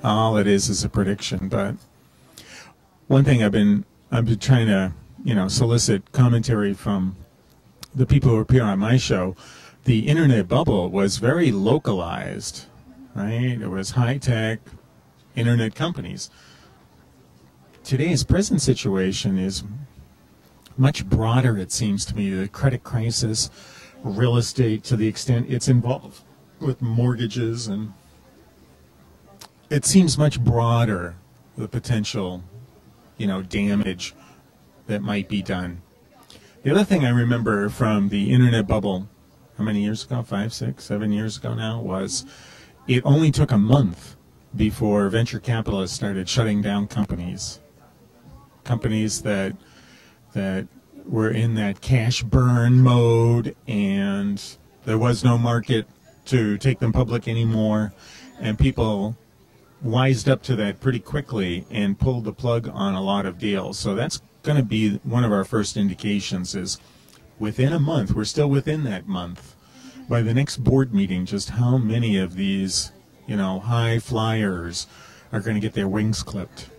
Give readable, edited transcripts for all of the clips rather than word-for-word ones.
all it is a prediction. But one thing I've been trying to, solicit commentary from the people who appear on my show. The internet bubble was very localized, right? It was high-tech internet companies. Today's present situation is much broader, it seems to me. The credit crisis, real estate, to the extent it's involved with mortgages, and it seems much broader, the potential, damage that might be done. The other thing I remember from the internet bubble, how many years ago, 5, 6, 7 years ago now, was it only took a month before venture capitalists started shutting down companies that were in that cash burn mode, and there was no market to take them public anymore, and people wised up to that pretty quickly and pulled the plug on a lot of deals. So that's going to be one of our first indications, is within a month, we're still within that month, by the next board meeting, just how many of these, high flyers are going to get their wings clipped.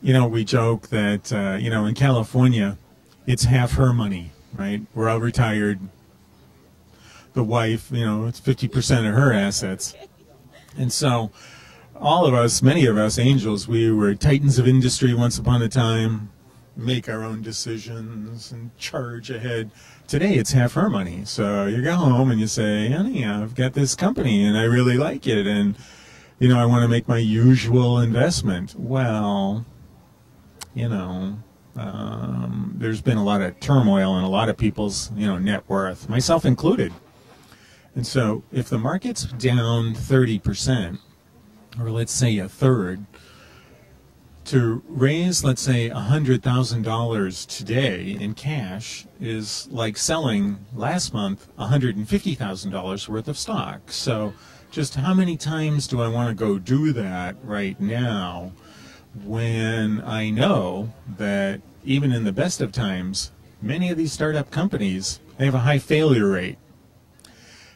We joke that, in California, it's half her money, right? We're all retired. The wife, it's 50% of her assets. And so all of us, many of us angels, we were titans of industry once upon a time, make our own decisions and charge ahead. Today it's half her money. So you go home and you say, honey, I've got this company and I really like it, and I want to make my usual investment. Well, there's been a lot of turmoil in a lot of people's net worth, myself included. And so if the market's down 30%, or let's say a third, to raise, let's say, $100,000 today in cash is like selling last month $150,000 worth of stock. So just how many times do I want to go do that right now, when I know that even in the best of times, many of these startup companies, they have a high failure rate.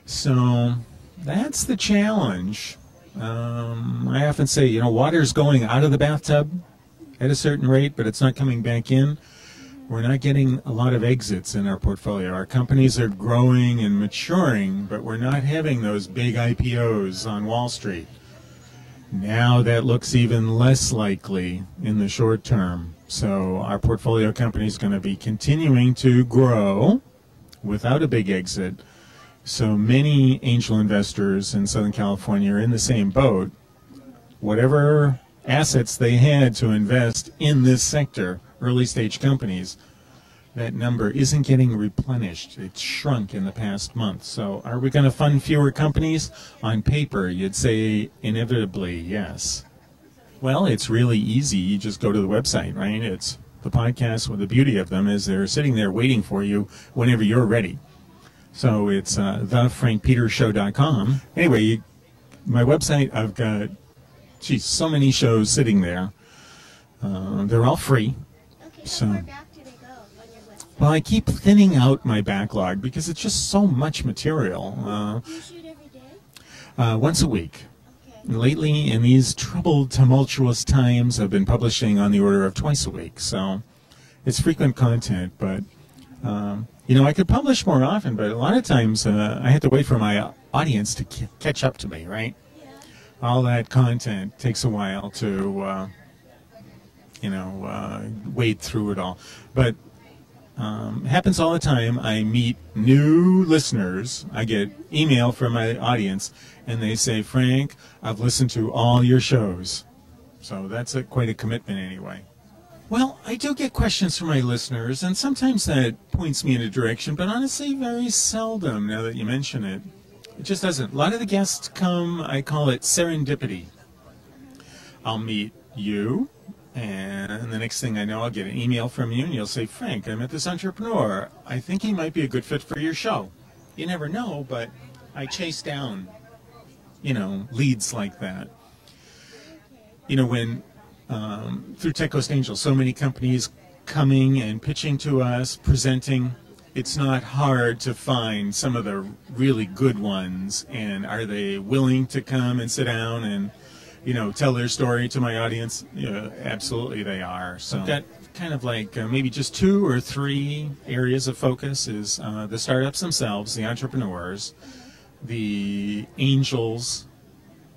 So that's the challenge. I often say, water's going out of the bathtub at a certain rate, but it's not coming back in. We're not getting a lot of exits in our portfolio. Our companies are growing and maturing, but we're not having those big IPOs on Wall Street. Now that looks even less likely in the short term. So our portfolio company is going to be continuing to grow without a big exit. So many angel investors in Southern California are in the same boat. Whatever assets they had to invest in this sector, early stage companies, that number isn't getting replenished. It's shrunk in the past month. So are we going to fund fewer companies? On paper, you'd say inevitably yes. Well, it's really easy. You just go to the website, right? It's the podcast. Well, the beauty of them is they're sitting there waiting for you whenever you're ready. So it's TheFrankPeters.Pt02.com. Anyway, my website, I've got, so many shows sitting there. They're all free. Okay, so how far back do they go on your website? Well, I keep thinning out my backlog because it's just so much material. Do you shoot every day? Once a week. Okay. Lately, in these troubled, tumultuous times, I've been publishing on the order of twice a week. So it's frequent content, but I could publish more often, but a lot of times I have to wait for my audience to catch up to me, right? Yeah. All that content takes a while to, wade through it all. But it happens all the time. I meet new listeners. I get email from my audience, and they say, Frank, I've listened to all your shows. So that's quite a commitment anyway. Well, I do get questions from my listeners, and sometimes that points me in a direction, but honestly, very seldom, now that you mention it. It just doesn't. A lot of the guests come, I call it serendipity. I'll meet you, and the next thing I know, I'll get an email from you, and you'll say, Frank, I met this entrepreneur. I think he might be a good fit for your show. You never know, but I chase down, leads like that. When through Tech Coast Angels, so many companies coming and pitching to us, presenting, it's not hard to find some of the really good ones, and are they willing to come and sit down and tell their story to my audience? Yeah, absolutely they are. So I've got kind of like maybe just 2 or 3 areas of focus is the startups themselves, the entrepreneurs, the angels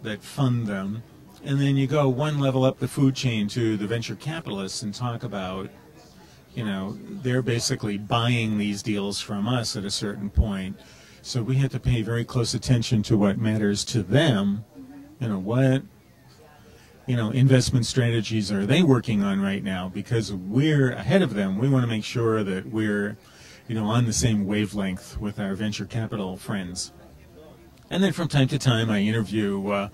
that fund them, and then you go one level up the food chain to the venture capitalists and talk about, they're basically buying these deals from us at a certain point. So we have to pay very close attention to what matters to them. What investment strategies are they working on right now? Because we're ahead of them. We want to make sure that we're, on the same wavelength with our venture capital friends. And then from time to time, I interview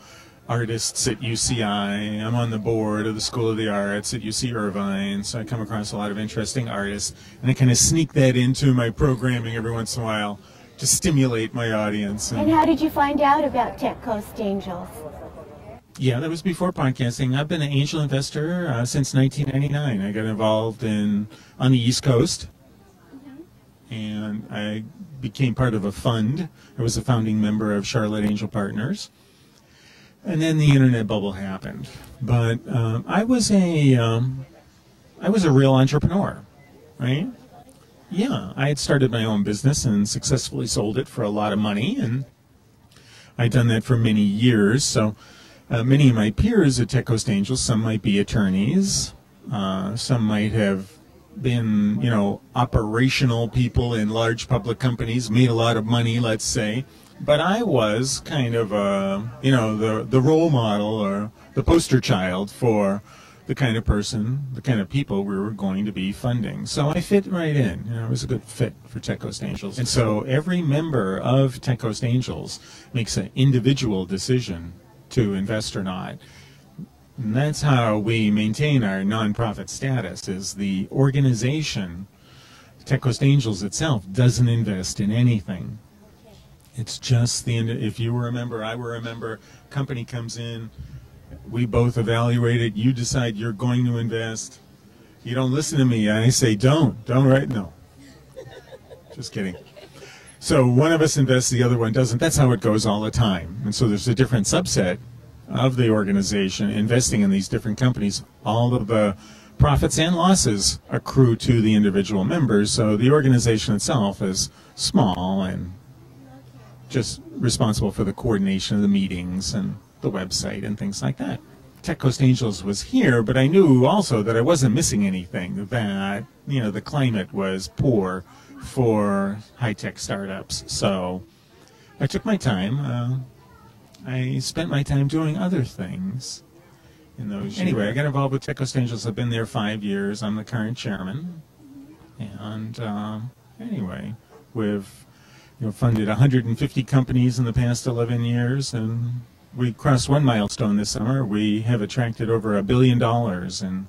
artists at UCI. I'm on the board of the School of the Arts at UC Irvine, so I come across a lot of interesting artists, and I kind of sneak that into my programming every once in a while to stimulate my audience. And how did you find out about Tech Coast Angels? Yeah, that was before podcasting. I've been an angel investor since 1999. I got involved on the East Coast, and I became part of a fund. I was a founding member of Charlotte Angel Partners. And then the internet bubble happened. But I was a real entrepreneur, right? Yeah, I had started my own business and successfully sold it for a lot of money, and I'd done that for many years. So many of my peers at Tech Coast Angels, some might be attorneys, some might have been, operational people in large public companies, made a lot of money, let's say. But I was kind of, the role model or the poster child for the kind of person, the kind of people we were going to be funding. So I fit right in. It was a good fit for Tech Coast Angels. And so every member of Tech Coast Angels makes an individual decision to invest or not. And that's how we maintain our nonprofit status, is the organization, Tech Coast Angels itself, doesn't invest in anything. It's just if you were a member, I were a member, company comes in, we both evaluate it, you decide you're going to invest. You don't listen to me, I say don't right? No. Just kidding. So one of us invests, the other one doesn't. That's how it goes all the time. And so there's a different subset of the organization investing in these different companies. All of the profits and losses accrue to the individual members, so the organization itself is small and just responsible for the coordination of the meetings and the website and things like that. Tech Coast Angels was here, but I knew also that I wasn't missing anything, that, the climate was poor for high-tech startups. So I took my time. I spent my time doing other things in those years. Anyway, I got involved with Tech Coast Angels. I've been there 5 years. I'm the current chairman. And anyway, we've funded 150 companies in the past 11 years, and we crossed one milestone this summer. We have attracted over $1 billion in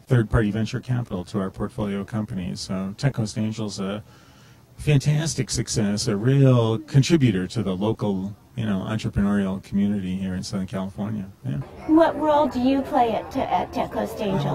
third-party venture capital to our portfolio companies. So Tech Coast Angels, a fantastic success, a real contributor to the local, entrepreneurial community here in Southern California. Yeah. What role do you play at Tech Coast Angels?